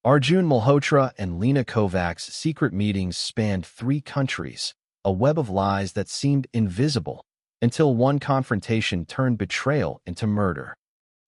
Arjun Malhotra and Lena Kovac's secret meetings spanned 3 countries, a web of lies that seemed invisible, until one confrontation turned betrayal into murder.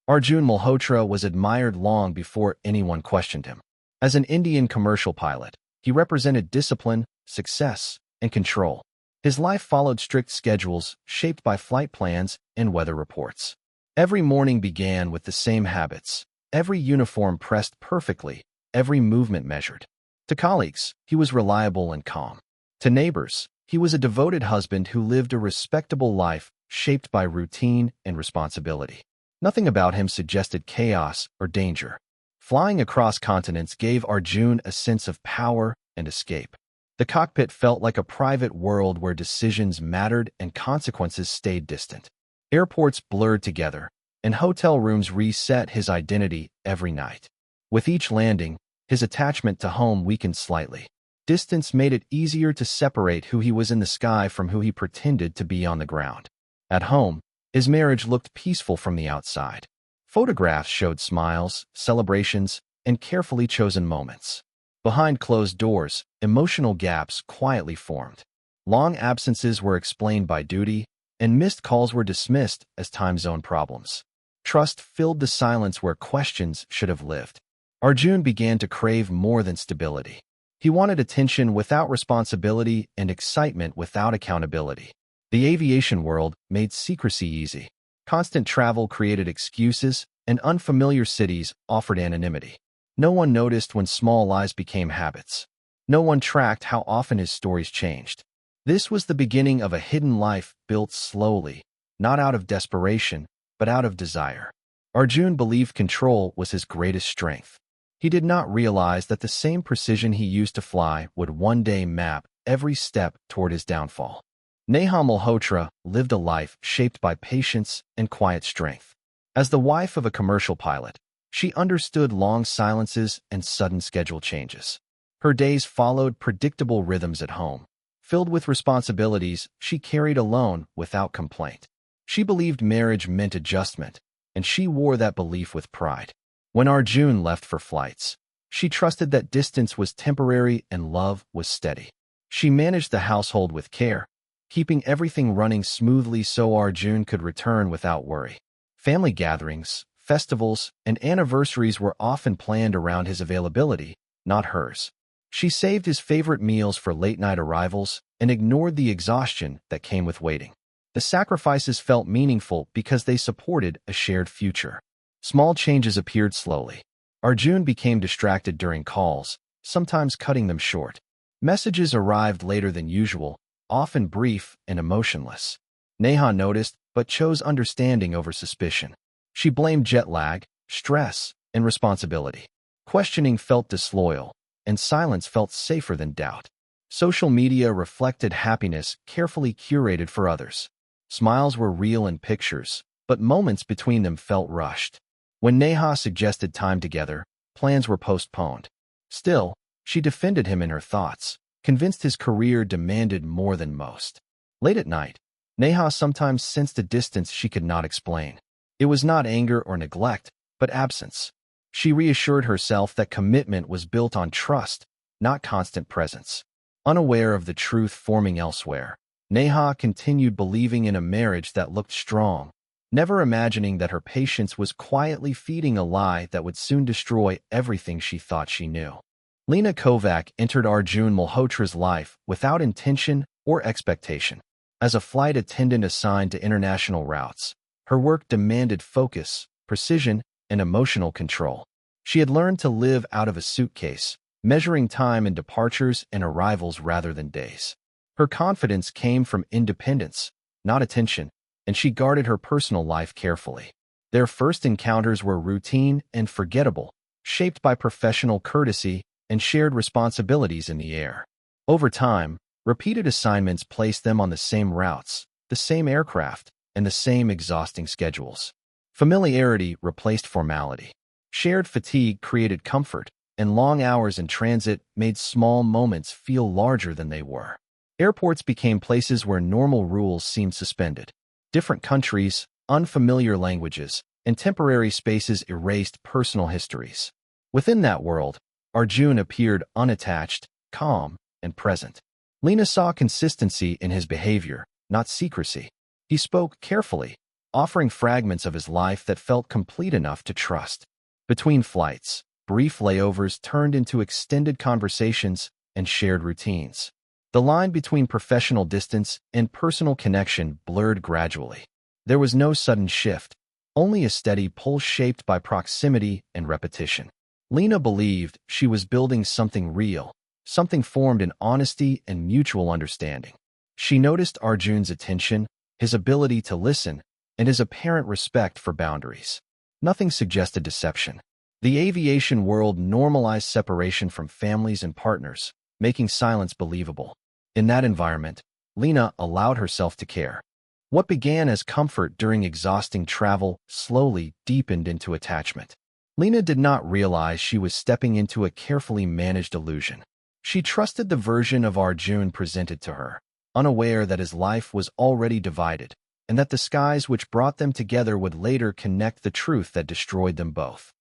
Arjun Malhotra was admired long before anyone questioned him. As an Indian commercial pilot, he represented discipline, success, and control. His life followed strict schedules shaped by flight plans and weather reports. Every morning began with the same habits, every uniform pressed perfectly, every movement measured. To colleagues, he was reliable and calm. To neighbors, he was a devoted husband who lived a respectable life shaped by routine and responsibility. Nothing about him suggested chaos or danger. Flying across continents gave Arjun a sense of power and escape. The cockpit felt like a private world where decisions mattered and consequences stayed distant. Airports blurred together, and hotel rooms reset his identity every night. With each landing, his attachment to home weakened slightly. Distance made it easier to separate who he was in the sky from who he pretended to be on the ground. At home, his marriage looked peaceful from the outside. Photographs showed smiles, celebrations, and carefully chosen moments. Behind closed doors, emotional gaps quietly formed. Long absences were explained by duty, and missed calls were dismissed as time zone problems. Trust filled the silence where questions should have lived. Arjun began to crave more than stability. He wanted attention without responsibility and excitement without accountability. The aviation world made secrecy easy. Constant travel created excuses, and unfamiliar cities offered anonymity. No one noticed when small lies became habits. No one tracked how often his stories changed. This was the beginning of a hidden life built slowly, not out of desperation, but out of desire. Arjun believed control was his greatest strength. He did not realize that the same precision he used to fly would one day map every step toward his downfall. Neha Malhotra lived a life shaped by patience and quiet strength. As the wife of a commercial pilot, she understood long silences and sudden schedule changes. Her days followed predictable rhythms at home. Filled with responsibilities she carried alone without complaint. She believed marriage meant adjustment, and she wore that belief with pride. When Arjun left for flights, she trusted that distance was temporary and love was steady. She managed the household with care, keeping everything running smoothly so Arjun could return without worry. Family gatherings, festivals, and anniversaries were often planned around his availability, not hers. She saved his favorite meals for late-night arrivals and ignored the exhaustion that came with waiting. The sacrifices felt meaningful because they supported a shared future. Small changes appeared slowly. Arjun became distracted during calls, sometimes cutting them short. Messages arrived later than usual, often brief and emotionless. Neha noticed, but chose understanding over suspicion. She blamed jet lag, stress, and responsibility. Questioning felt disloyal, and silence felt safer than doubt. Social media reflected happiness carefully curated for others. Smiles were real in pictures, but moments between them felt rushed. When Neha suggested time together, plans were postponed. Still, she defended him in her thoughts, convinced his career demanded more than most. Late at night, Neha sometimes sensed a distance she could not explain. It was not anger or neglect, but absence. She reassured herself that commitment was built on trust, not constant presence. Unaware of the truth forming elsewhere, Neha continued believing in a marriage that looked strong, never imagining that her patience was quietly feeding a lie that would soon destroy everything she thought she knew. Lena Kovac entered Arjun Malhotra's life without intention or expectation. As a flight attendant assigned to international routes, her work demanded focus, precision, and emotional control. She had learned to live out of a suitcase, measuring time in departures and arrivals rather than days. Her confidence came from independence, not attention, and she guarded her personal life carefully. Their first encounters were routine and forgettable, shaped by professional courtesy and shared responsibilities in the air. Over time, repeated assignments placed them on the same routes, the same aircraft, and the same exhausting schedules. Familiarity replaced formality. Shared fatigue created comfort, and long hours in transit made small moments feel larger than they were. Airports became places where normal rules seemed suspended. Different countries, unfamiliar languages, and temporary spaces erased personal histories. Within that world, Arjun appeared unattached, calm, and present. Lena saw consistency in his behavior, not secrecy. He spoke carefully, offering fragments of his life that felt complete enough to trust. Between flights, brief layovers turned into extended conversations and shared routines. The line between professional distance and personal connection blurred gradually. There was no sudden shift, only a steady pull shaped by proximity and repetition. Lena believed she was building something real, something formed in honesty and mutual understanding. She noticed Arjun's attention, his ability to listen, and his apparent respect for boundaries. Nothing suggested deception. The aviation world normalized separation from families and partners, making silence believable. In that environment, Lena allowed herself to care. What began as comfort during exhausting travel slowly deepened into attachment. Lena did not realize she was stepping into a carefully managed illusion. She trusted the version of Arjun presented to her, unaware that his life was already divided, and that the skies which brought them together would later connect the truth that destroyed them both.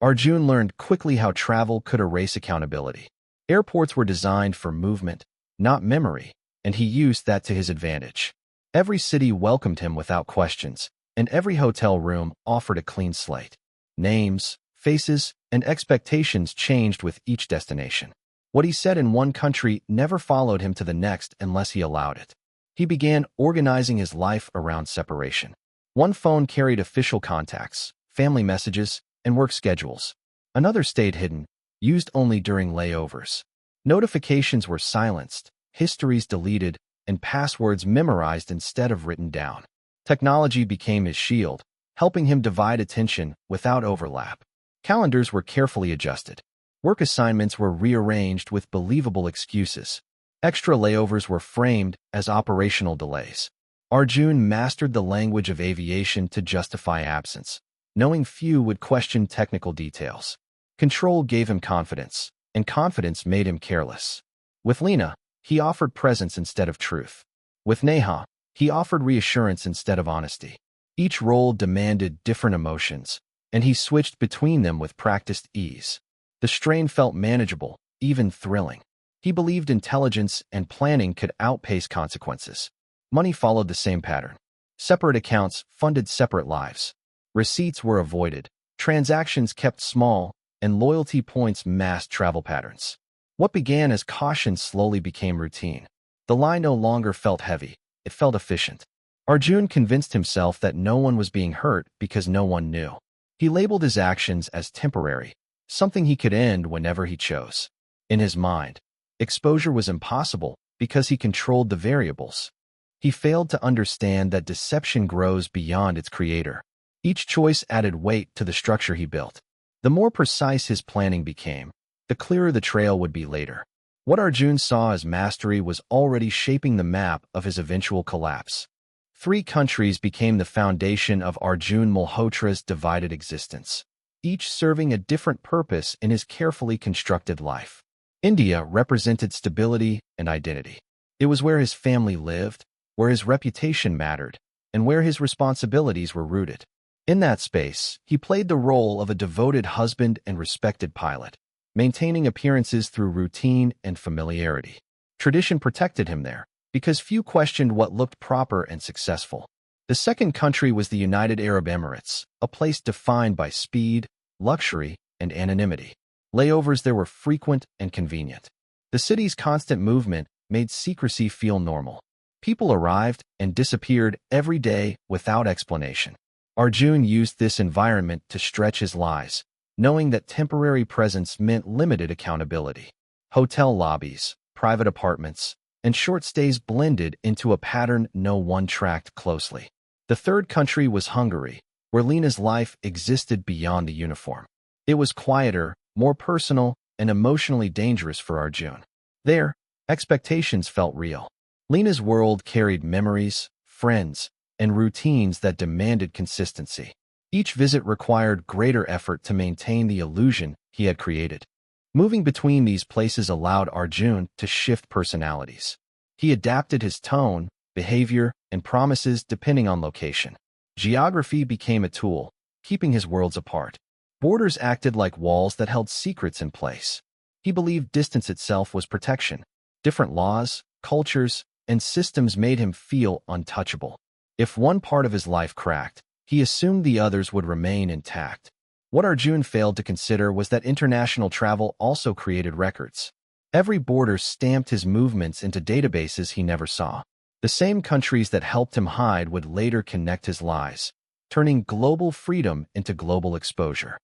Arjun learned quickly how travel could erase accountability. Airports were designed for movement, not memory, and he used that to his advantage. Every city welcomed him without questions, and every hotel room offered a clean slate. Names, faces, and expectations changed with each destination. What he said in one country never followed him to the next unless he allowed it. He began organizing his life around separation. One phone carried official contacts, family messages, and work schedules. Another stayed hidden, used only during layovers. Notifications were silenced, histories deleted, and passwords memorized instead of written down. Technology became his shield, helping him divide attention without overlap. Calendars were carefully adjusted. Work assignments were rearranged with believable excuses. Extra layovers were framed as operational delays. Arjun mastered the language of aviation to justify absence, knowing few would question technical details. Control gave him confidence, and confidence made him careless. With Lena, he offered presence instead of truth. With Neha, he offered reassurance instead of honesty. Each role demanded different emotions, and he switched between them with practiced ease. The strain felt manageable, even thrilling. He believed intelligence and planning could outpace consequences. Money followed the same pattern. Separate accounts funded separate lives. Receipts were avoided, transactions kept small, and loyalty points masked travel patterns. What began as caution slowly became routine. The line no longer felt heavy, it felt efficient. Arjun convinced himself that no one was being hurt because no one knew. He labeled his actions as temporary, something he could end whenever he chose. In his mind, exposure was impossible because he controlled the variables. He failed to understand that deception grows beyond its creator. Each choice added weight to the structure he built. The more precise his planning became, the clearer the trail would be later. What Arjun saw as mastery was already shaping the map of his eventual collapse. 3 countries became the foundation of Arjun Malhotra's divided existence, each serving a different purpose in his carefully constructed life. India represented stability and identity. It was where his family lived, where his reputation mattered, and where his responsibilities were rooted. In that space, he played the role of a devoted husband and respected pilot, maintaining appearances through routine and familiarity. Tradition protected him there, because few questioned what looked proper and successful. The second country was the United Arab Emirates, a place defined by speed, luxury, and anonymity. Layovers there were frequent and convenient. The city's constant movement made secrecy feel normal. People arrived and disappeared every day without explanation. Arjun used this environment to stretch his lies, knowing that temporary presence meant limited accountability. Hotel lobbies, private apartments, and short stays blended into a pattern no one tracked closely. The third country was Hungary, where Lena's life existed beyond the uniform. It was quieter, more personal, and emotionally dangerous for Arjun. There, expectations felt real. Lena's world carried memories, friends, and routines that demanded consistency. Each visit required greater effort to maintain the illusion he had created. Moving between these places allowed Arjun to shift personalities. He adapted his tone, behavior, and promises depending on location. Geography became a tool, keeping his worlds apart. Borders acted like walls that held secrets in place. He believed distance itself was protection. Different laws, cultures, and systems made him feel untouchable. If one part of his life cracked, he assumed the others would remain intact. What Arjun failed to consider was that international travel also created records. Every border stamped his movements into databases he never saw. The same countries that helped him hide would later connect his lies, turning global freedom into global exposure.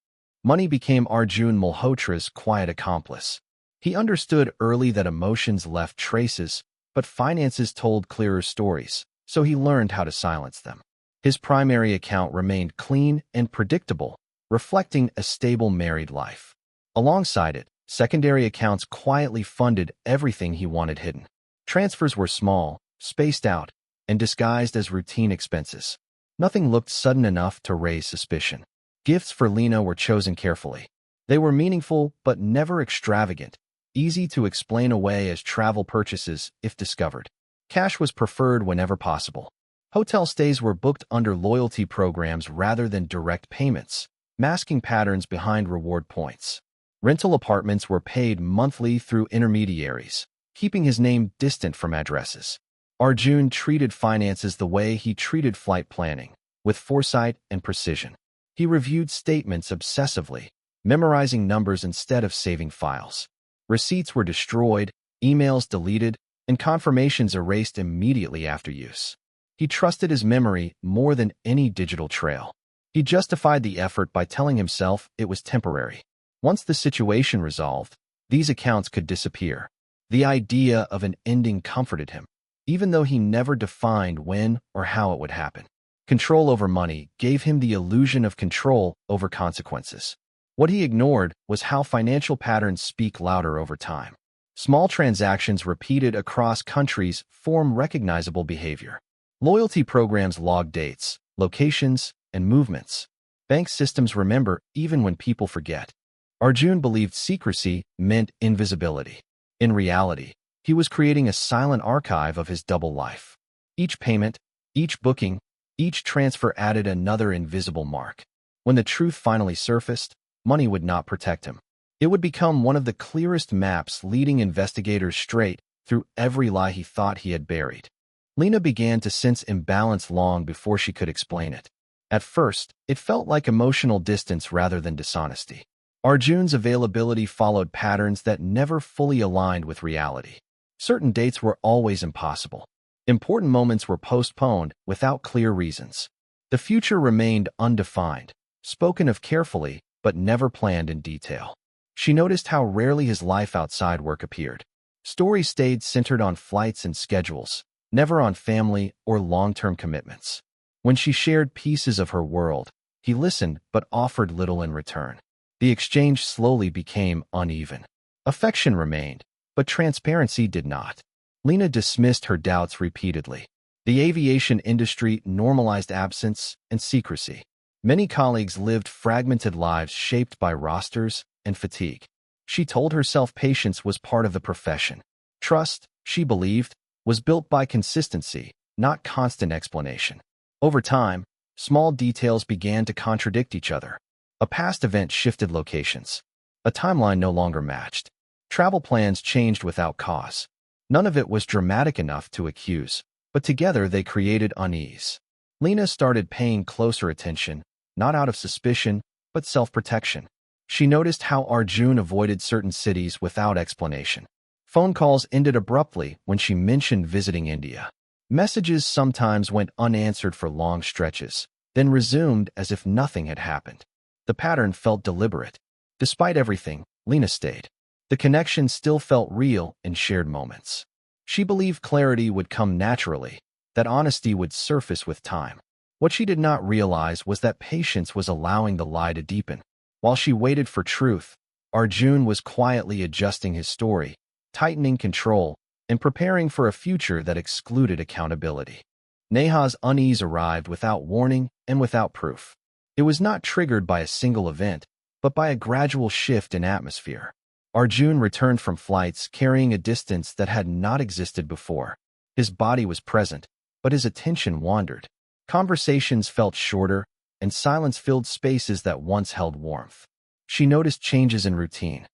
Money became Arjun Malhotra's quiet accomplice. He understood early that emotions left traces, but finances told clearer stories, so he learned how to silence them. His primary account remained clean and predictable, reflecting a stable married life. Alongside it, secondary accounts quietly funded everything he wanted hidden. Transfers were small, spaced out, and disguised as routine expenses. Nothing looked sudden enough to raise suspicion. Gifts for Lena were chosen carefully. They were meaningful but never extravagant, easy to explain away as travel purchases if discovered. Cash was preferred whenever possible. Hotel stays were booked under loyalty programs rather than direct payments, masking patterns behind reward points. Rental apartments were paid monthly through intermediaries, keeping his name distant from addresses. Arjun treated finances the way he treated flight planning, with foresight and precision. He reviewed statements obsessively, memorizing numbers instead of saving files. Receipts were destroyed, emails deleted, and confirmations erased immediately after use. He trusted his memory more than any digital trail. He justified the effort by telling himself it was temporary. Once the situation resolved, these accounts could disappear. The idea of an ending comforted him, even though he never defined when or how it would happen. Control over money gave him the illusion of control over consequences. What he ignored was how financial patterns speak louder over time. Small transactions repeated across countries form recognizable behavior. Loyalty programs log dates, locations, and movements. Bank systems remember even when people forget. Arjun believed secrecy meant invisibility. In reality, he was creating a silent archive of his double life. Each payment, each booking, each transfer added another invisible mark. When the truth finally surfaced, money would not protect him. It would become one of the clearest maps leading investigators straight through every lie he thought he had buried. Lena began to sense imbalance long before she could explain it. At first, it felt like emotional distance rather than dishonesty. Arjun's availability followed patterns that never fully aligned with reality. Certain dates were always impossible. Important moments were postponed without clear reasons. The future remained undefined, spoken of carefully, but never planned in detail. She noticed how rarely his life outside work appeared. Stories stayed centered on flights and schedules, never on family or long-term commitments. When she shared pieces of her world, he listened but offered little in return. The exchange slowly became uneven. Affection remained, but transparency did not. Lena dismissed her doubts repeatedly. The aviation industry normalized absence and secrecy. Many colleagues lived fragmented lives shaped by rosters and fatigue. She told herself patience was part of the profession. Trust, she believed, was built by consistency, not constant explanation. Over time, small details began to contradict each other. A past event shifted locations. A timeline no longer matched. Travel plans changed without cause. None of it was dramatic enough to accuse, but together they created unease. Lena started paying closer attention, not out of suspicion, but self-protection. She noticed how Arjun avoided certain cities without explanation. Phone calls ended abruptly when she mentioned visiting India. Messages sometimes went unanswered for long stretches, then resumed as if nothing had happened. The pattern felt deliberate. Despite everything, Lena stayed. The connection still felt real in shared moments. She believed clarity would come naturally, that honesty would surface with time. What she did not realize was that patience was allowing the lie to deepen. While she waited for truth, Arjun was quietly adjusting his story, tightening control, and preparing for a future that excluded accountability. Neha's unease arrived without warning and without proof. It was not triggered by a single event, but by a gradual shift in atmosphere. Arjun returned from flights carrying a distance that had not existed before. His body was present, but his attention wandered. Conversations felt shorter, and silence filled spaces that once held warmth. She noticed changes in routine.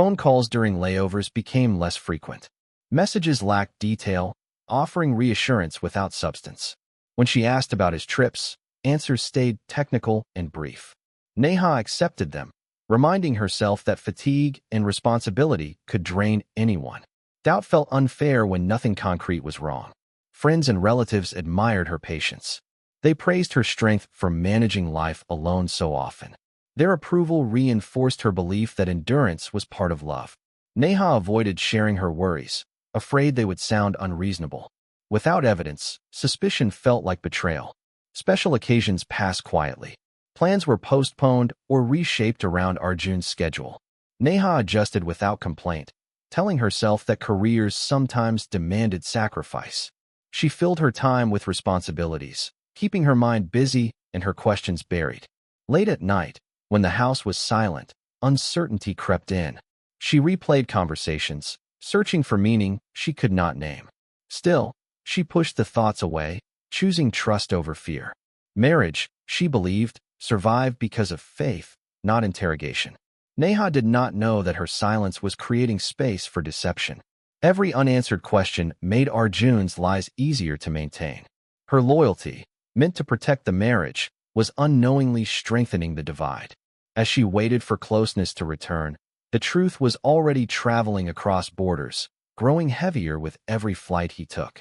Phone calls during layovers became less frequent. Messages lacked detail, offering reassurance without substance. When she asked about his trips, answers stayed technical and brief. Neha accepted them, reminding herself that fatigue and responsibility could drain anyone. Doubt felt unfair when nothing concrete was wrong. Friends and relatives admired her patience. They praised her strength for managing life alone so often. Their approval reinforced her belief that endurance was part of love. Neha avoided sharing her worries, afraid they would sound unreasonable. Without evidence, suspicion felt like betrayal. Special occasions passed quietly. Plans were postponed or reshaped around Arjun's schedule. Neha adjusted without complaint, telling herself that careers sometimes demanded sacrifice. She filled her time with responsibilities, keeping her mind busy and her questions buried. Late at night, when the house was silent, uncertainty crept in. She replayed conversations, searching for meaning she could not name. Still, she pushed the thoughts away, choosing trust over fear. Marriage, she believed, survived because of faith, not interrogation. Neha did not know that her silence was creating space for deception. Every unanswered question made Arjun's lies easier to maintain. Her loyalty, meant to protect the marriage, was unknowingly strengthening the divide. As she waited for closeness to return, the truth was already traveling across borders, growing heavier with every flight he took.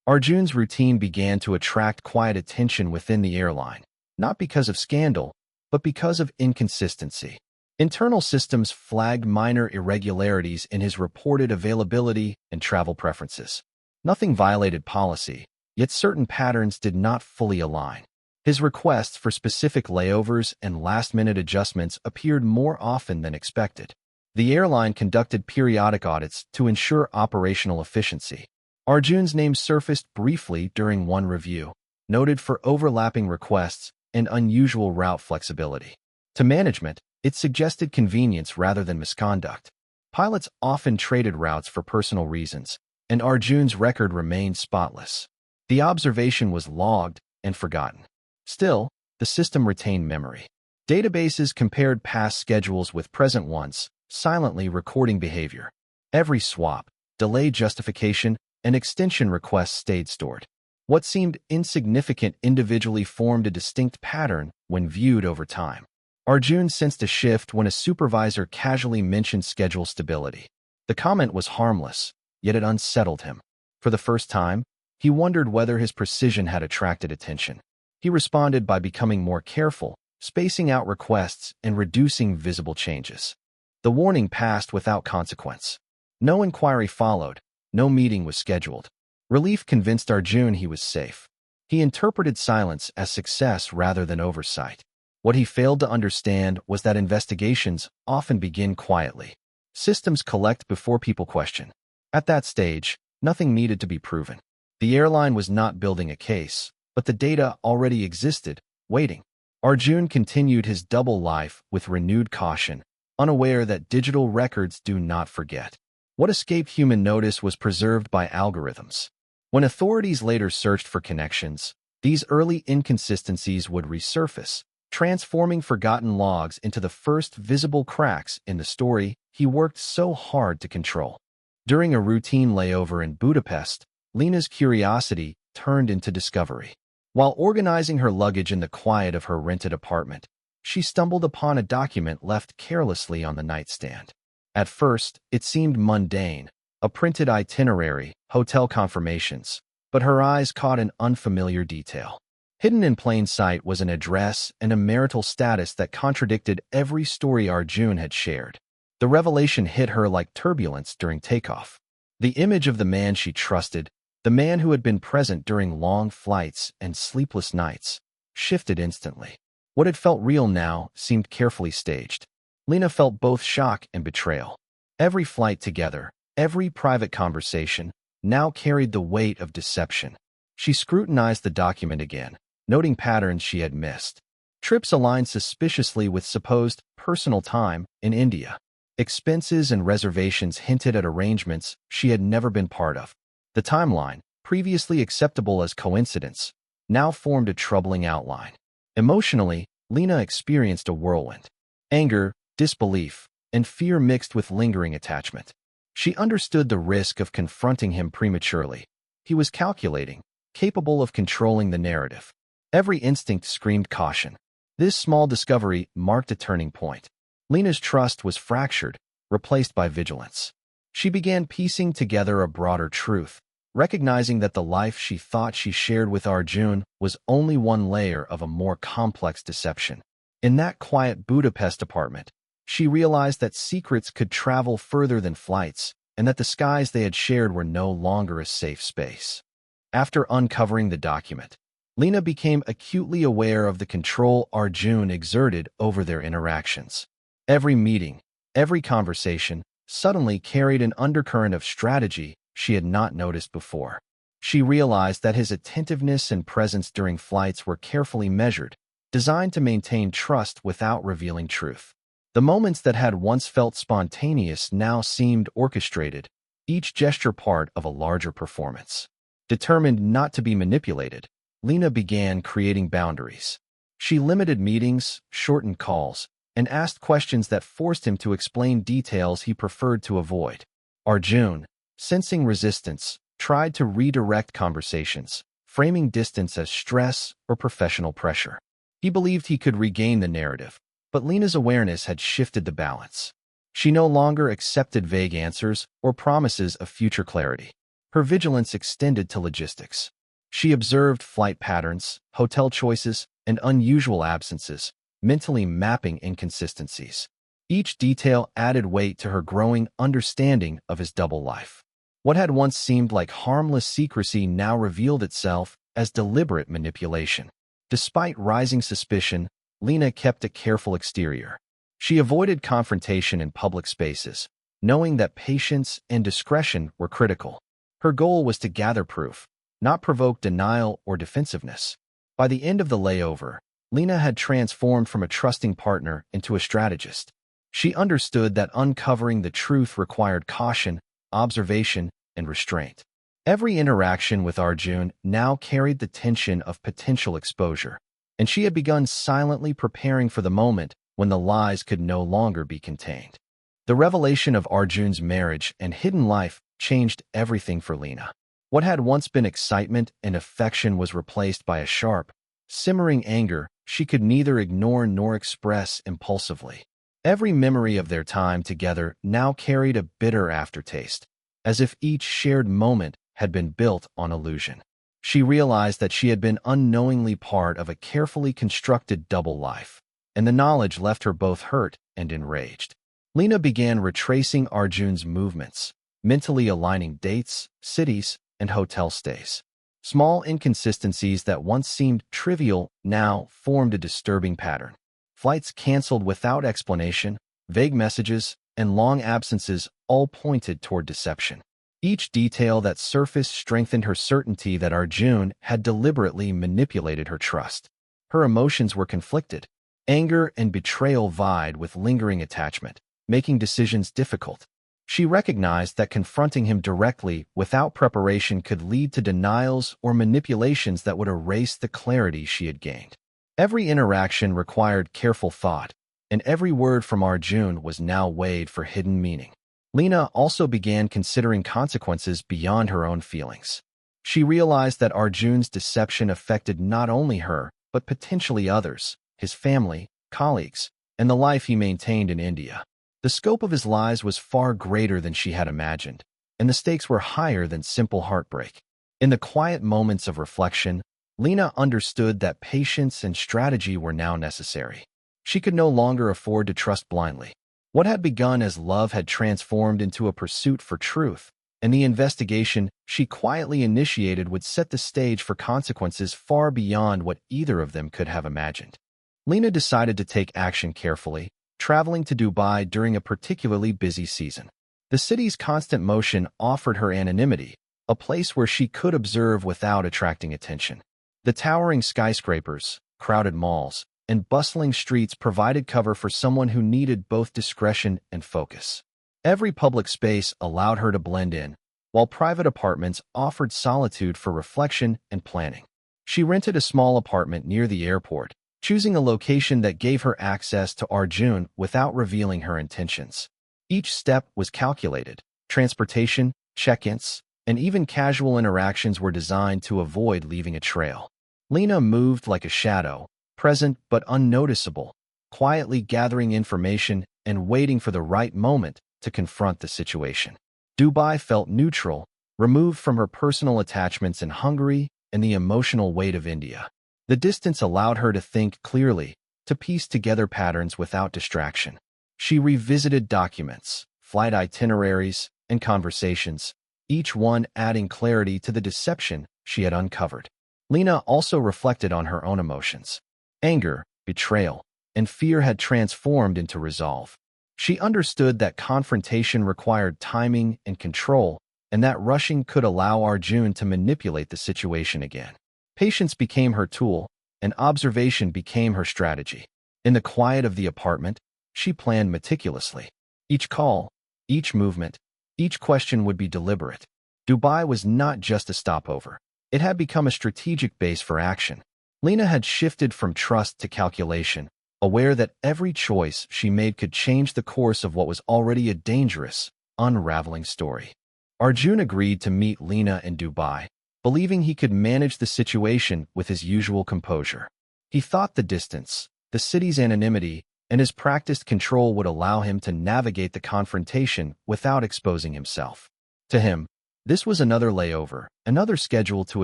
Arjun's routine began to attract quiet attention within the airline, not because of scandal, but because of inconsistency. Internal systems flagged minor irregularities in his reported availability and travel preferences. Nothing violated policy, yet certain patterns did not fully align. His requests for specific layovers and last-minute adjustments appeared more often than expected. The airline conducted periodic audits to ensure operational efficiency. Arjun's name surfaced briefly during one review, noted for overlapping requests and unusual route flexibility. To management, it suggested convenience rather than misconduct. Pilots often traded routes for personal reasons, and Arjun's record remained spotless. The observation was logged and forgotten. Still, the system retained memory. Databases compared past schedules with present ones, silently recording behavior. Every swap, delay justification, and extension request stayed stored. What seemed insignificant individually formed a distinct pattern when viewed over time. Arjun sensed a shift when a supervisor casually mentioned schedule stability. The comment was harmless, yet it unsettled him. For the first time, he wondered whether his precision had attracted attention. He responded by becoming more careful, spacing out requests and reducing visible changes. The warning passed without consequence. No inquiry followed, no meeting was scheduled. Relief convinced Arjun he was safe. He interpreted silence as success rather than oversight. What he failed to understand was that investigations often begin quietly. Systems collect before people question. At that stage, nothing needed to be proven. The airline was not building a case, but the data already existed, waiting. Arjun continued his double life with renewed caution, unaware that digital records do not forget. What escaped human notice was preserved by algorithms. When authorities later searched for connections, these early inconsistencies would resurface, transforming forgotten logs into the first visible cracks in the story he worked so hard to control. During a routine layover in Budapest, Lena's curiosity turned into discovery. While organizing her luggage in the quiet of her rented apartment, she stumbled upon a document left carelessly on the nightstand. At first, it seemed mundane, a printed itinerary, hotel confirmations, but her eyes caught an unfamiliar detail. Hidden in plain sight was an address and a marital status that contradicted every story Arjun had shared. The revelation hit her like turbulence during takeoff. The image of the man she trusted, the man who had been present during long flights and sleepless nights, shifted instantly. What had felt real now seemed carefully staged. Lena felt both shock and betrayal. Every flight together, every private conversation, now carried the weight of deception. She scrutinized the document again, noting patterns she had missed. Trips aligned suspiciously with supposed personal time in India. Expenses and reservations hinted at arrangements she had never been part of. The timeline, previously acceptable as coincidence, now formed a troubling outline. Emotionally, Lena experienced a whirlwind. Anger, disbelief, and fear mixed with lingering attachment. She understood the risk of confronting him prematurely. He was calculating, capable of controlling the narrative. Every instinct screamed caution. This small discovery marked a turning point. Lena's trust was fractured, replaced by vigilance. She began piecing together a broader truth, recognizing that the life she thought she shared with Arjun was only one layer of a more complex deception. In that quiet Budapest apartment, she realized that secrets could travel further than flights, and that the skies they had shared were no longer a safe space. After uncovering the document, Lena became acutely aware of the control Arjun exerted over their interactions. Every meeting, every conversation, suddenly carried an undercurrent of strategy she had not noticed before. She realized that his attentiveness and presence during flights were carefully measured, designed to maintain trust without revealing truth. The moments that had once felt spontaneous now seemed orchestrated, each gesture part of a larger performance. Determined not to be manipulated, Lena began creating boundaries. She limited meetings, shortened calls, and asked questions that forced him to explain details he preferred to avoid. Arjun, sensing resistance, tried to redirect conversations, framing distance as stress or professional pressure. He believed he could regain the narrative, but Lena's awareness had shifted the balance. She no longer accepted vague answers or promises of future clarity. Her vigilance extended to logistics. She observed flight patterns, hotel choices, and unusual absences, mentally mapping inconsistencies. Each detail added weight to her growing understanding of his double life. What had once seemed like harmless secrecy now revealed itself as deliberate manipulation. Despite rising suspicion, Lena kept a careful exterior. She avoided confrontation in public spaces, knowing that patience and discretion were critical. Her goal was to gather proof, not provoke denial or defensiveness. By the end of the layover, Lena had transformed from a trusting partner into a strategist. She understood that uncovering the truth required caution, observation, and restraint. Every interaction with Arjun now carried the tension of potential exposure, and she had begun silently preparing for the moment when the lies could no longer be contained. The revelation of Arjun's marriage and hidden life changed everything for Lena. What had once been excitement and affection was replaced by a sharp, simmering anger she could neither ignore nor express impulsively. Every memory of their time together now carried a bitter aftertaste, as if each shared moment had been built on illusion. She realized that she had been unknowingly part of a carefully constructed double life, and the knowledge left her both hurt and enraged. Lena began retracing Arjun's movements, mentally aligning dates, cities, and hotel stays. Small inconsistencies that once seemed trivial now formed a disturbing pattern. Flights canceled without explanation, vague messages, and long absences all pointed toward deception. Each detail that surfaced strengthened her certainty that Arjun had deliberately manipulated her trust. Her emotions were conflicted. Anger and betrayal vied with lingering attachment, making decisions difficult. She recognized that confronting him directly without preparation could lead to denials or manipulations that would erase the clarity she had gained. Every interaction required careful thought, and every word from Arjun was now weighed for hidden meaning. Lena also began considering consequences beyond her own feelings. She realized that Arjun's deception affected not only her, but potentially others, his family, colleagues, and the life he maintained in India. The scope of his lies was far greater than she had imagined, and the stakes were higher than simple heartbreak. In the quiet moments of reflection, Lena understood that patience and strategy were now necessary. She could no longer afford to trust blindly. What had begun as love had transformed into a pursuit for truth, and the investigation she quietly initiated would set the stage for consequences far beyond what either of them could have imagined. Lena decided to take action carefully, traveling to Dubai during a particularly busy season. The city's constant motion offered her anonymity, a place where she could observe without attracting attention. The towering skyscrapers, crowded malls, and bustling streets provided cover for someone who needed both discretion and focus. Every public space allowed her to blend in, while private apartments offered solitude for reflection and planning. She rented a small apartment near the airport, choosing a location that gave her access to Arjun without revealing her intentions. Each step was calculated. Transportation, check-ins, and even casual interactions were designed to avoid leaving a trail. Lena moved like a shadow, present but unnoticeable, quietly gathering information and waiting for the right moment to confront the situation. Dubai felt neutral, removed from her personal attachments in Hungary and the emotional weight of India. The distance allowed her to think clearly, to piece together patterns without distraction. She revisited documents, flight itineraries, and conversations, each one adding clarity to the deception she had uncovered. Lena also reflected on her own emotions. Anger, betrayal, and fear had transformed into resolve. She understood that confrontation required timing and control, and that rushing could allow Arjun to manipulate the situation again. Patience became her tool, and observation became her strategy. In the quiet of the apartment, she planned meticulously. Each call, each movement, each question would be deliberate. Dubai was not just a stopover. It had become a strategic base for action. Lena had shifted from trust to calculation, aware that every choice she made could change the course of what was already a dangerous, unraveling story. Arjun agreed to meet Lena in Dubai, believing he could manage the situation with his usual composure. He thought the distance, the city's anonymity, and his practiced control would allow him to navigate the confrontation without exposing himself. To him, this was another layover, another schedule to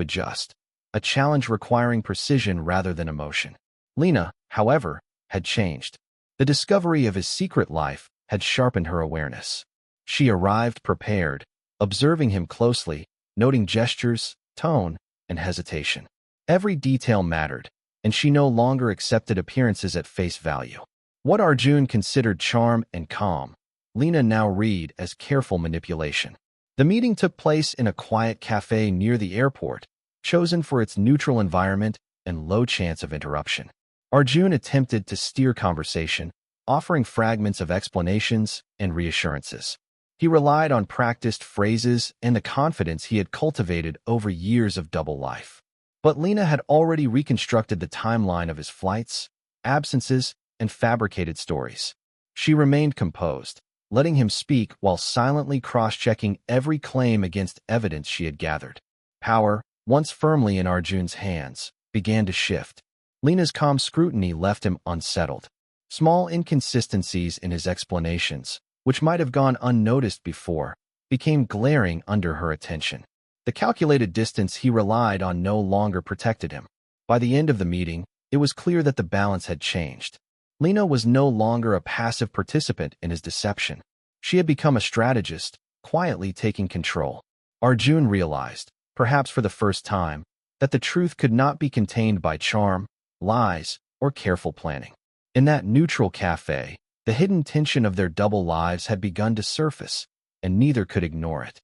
adjust, a challenge requiring precision rather than emotion. Lena, however, had changed. The discovery of his secret life had sharpened her awareness. She arrived prepared, observing him closely, noting gestures, tone, and hesitation. Every detail mattered, and she no longer accepted appearances at face value. What Arjun considered charm and calm, Lena now read as careful manipulation. The meeting took place in a quiet cafe near the airport, chosen for its neutral environment and low chance of interruption. Arjun attempted to steer conversation, offering fragments of explanations and reassurances. He relied on practiced phrases and the confidence he had cultivated over years of double life. But Lena had already reconstructed the timeline of his flights, absences, and fabricated stories. She remained composed, letting him speak while silently cross-checking every claim against evidence she had gathered. Power, once firmly in Arjun's hands, began to shift. Lena's calm scrutiny left him unsettled. Small inconsistencies in his explanations, which might have gone unnoticed before, became glaring under her attention. The calculated distance he relied on no longer protected him. By the end of the meeting, it was clear that the balance had changed. Lena was no longer a passive participant in his deception. She had become a strategist, quietly taking control. Arjun realized, perhaps for the first time, that the truth could not be contained by charm, lies, or careful planning. In that neutral cafe, the hidden tension of their double lives had begun to surface, and neither could ignore it.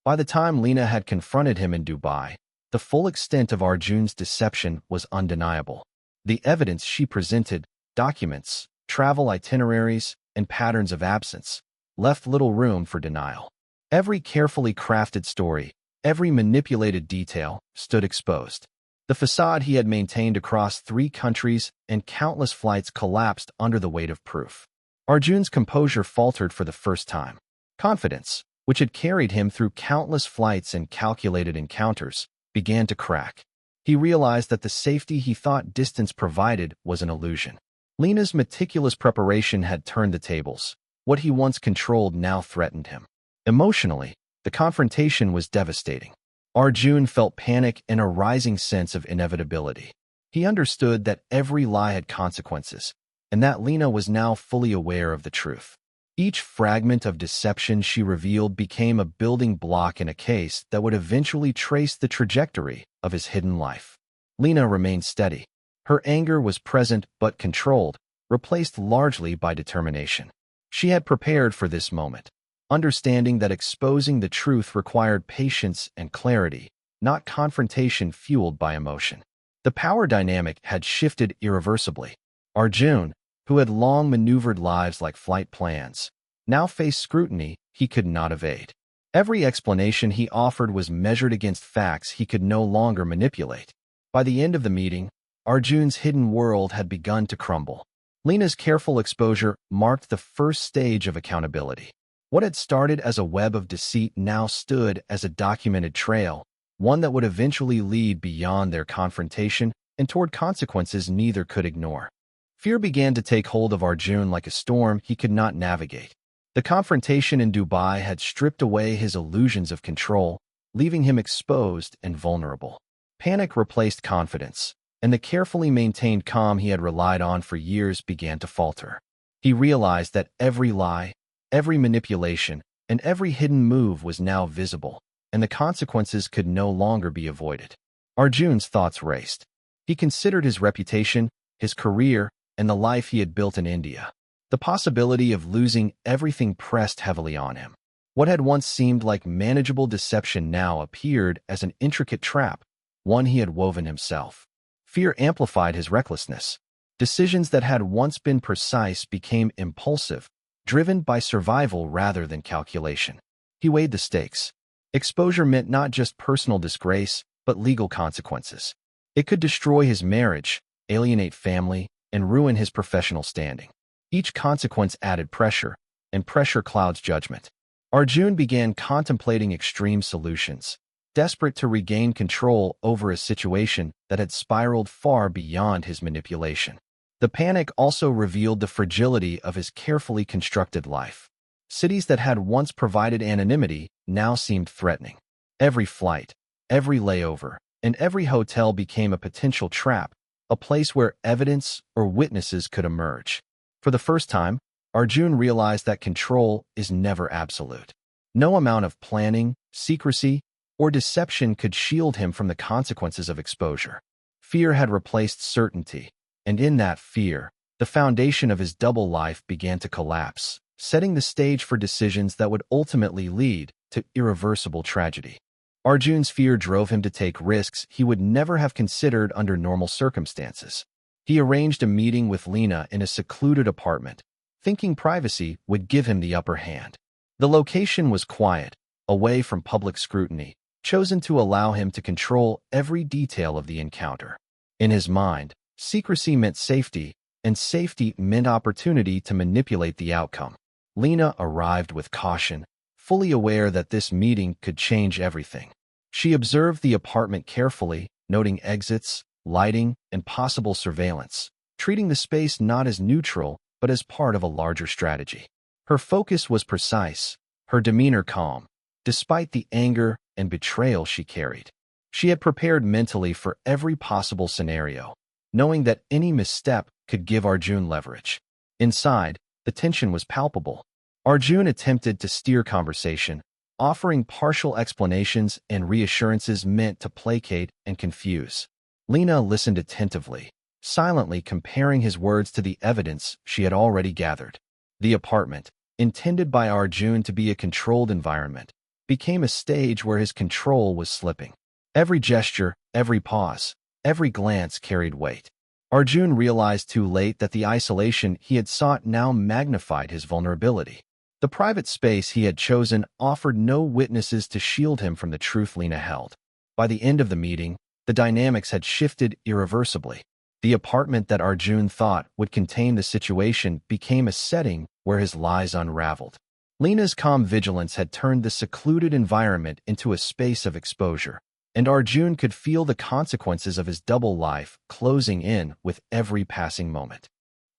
By the time Lena had confronted him in Dubai, the full extent of Arjun's deception was undeniable. The evidence she presented, documents, travel itineraries, and patterns of absence, left little room for denial. Every carefully crafted story, every manipulated detail, stood exposed. The facade he had maintained across 3 countries and countless flights collapsed under the weight of proof. Arjun's composure faltered for the first time. Confidence, which had carried him through countless flights and calculated encounters, began to crack. He realized that the safety he thought distance provided was an illusion. Lena's meticulous preparation had turned the tables. What he once controlled now threatened him. Emotionally, the confrontation was devastating. Arjun felt panic and a rising sense of inevitability. He understood that every lie had consequences, and that Lena was now fully aware of the truth. Each fragment of deception she revealed became a building block in a case that would eventually trace the trajectory of his hidden life. Lena remained steady. Her anger was present but controlled, replaced largely by determination. She had prepared for this moment, understanding that exposing the truth required patience and clarity, not confrontation fueled by emotion. The power dynamic had shifted irreversibly. Arjun, who had long maneuvered lives like flight plans, now faced scrutiny he could not evade. Every explanation he offered was measured against facts he could no longer manipulate. By the end of the meeting, Arjun's hidden world had begun to crumble. Lena's careful exposure marked the first stage of accountability. What had started as a web of deceit now stood as a documented trail, one that would eventually lead beyond their confrontation and toward consequences neither could ignore. Fear began to take hold of Arjun like a storm he could not navigate. The confrontation in Dubai had stripped away his illusions of control, leaving him exposed and vulnerable. Panic replaced confidence, and the carefully maintained calm he had relied on for years began to falter. He realized that every lie, every manipulation, and every hidden move was now visible, and the consequences could no longer be avoided. Arjun's thoughts raced. He considered his reputation, his career, and the life he had built in India. The possibility of losing everything pressed heavily on him. What had once seemed like manageable deception now appeared as an intricate trap, one he had woven himself. Fear amplified his recklessness. Decisions that had once been precise became impulsive, driven by survival rather than calculation. He weighed the stakes. Exposure meant not just personal disgrace, but legal consequences. It could destroy his marriage, alienate family, and ruin his professional standing. Each consequence added pressure, and pressure clouds judgment. Arjun began contemplating extreme solutions, desperate to regain control over a situation that had spiraled far beyond his manipulation. The panic also revealed the fragility of his carefully constructed life. Cities that had once provided anonymity now seemed threatening. Every flight, every layover, and every hotel became a potential trap, a place where evidence or witnesses could emerge. For the first time, Arjun realized that control is never absolute. No amount of planning, secrecy, or deception could shield him from the consequences of exposure. Fear had replaced certainty, and in that fear, the foundation of his double life began to collapse, setting the stage for decisions that would ultimately lead to irreversible tragedy. Arjun's fear drove him to take risks he would never have considered under normal circumstances. He arranged a meeting with Lena in a secluded apartment, thinking privacy would give him the upper hand. The location was quiet, away from public scrutiny, chosen to allow him to control every detail of the encounter. In his mind, secrecy meant safety, and safety meant opportunity to manipulate the outcome. Lena arrived with caution, fully aware that this meeting could change everything. She observed the apartment carefully, noting exits, lighting, and possible surveillance, treating the space not as neutral, but as part of a larger strategy. Her focus was precise, her demeanor calm, despite the anger and betrayal she carried. She had prepared mentally for every possible scenario, knowing that any misstep could give Arjun leverage. Inside, the tension was palpable. Arjun attempted to steer conversation, offering partial explanations and reassurances meant to placate and confuse. Lena listened attentively, silently comparing his words to the evidence she had already gathered. The apartment, intended by Arjun to be a controlled environment, became a stage where his control was slipping. Every gesture, every pause, every glance carried weight. Arjun realized too late that the isolation he had sought now magnified his vulnerability. The private space he had chosen offered no witnesses to shield him from the truth Lena held. By the end of the meeting, the dynamics had shifted irreversibly. The apartment that Arjun thought would contain the situation became a setting where his lies unraveled. Lena's calm vigilance had turned the secluded environment into a space of exposure, and Arjun could feel the consequences of his double life closing in with every passing moment.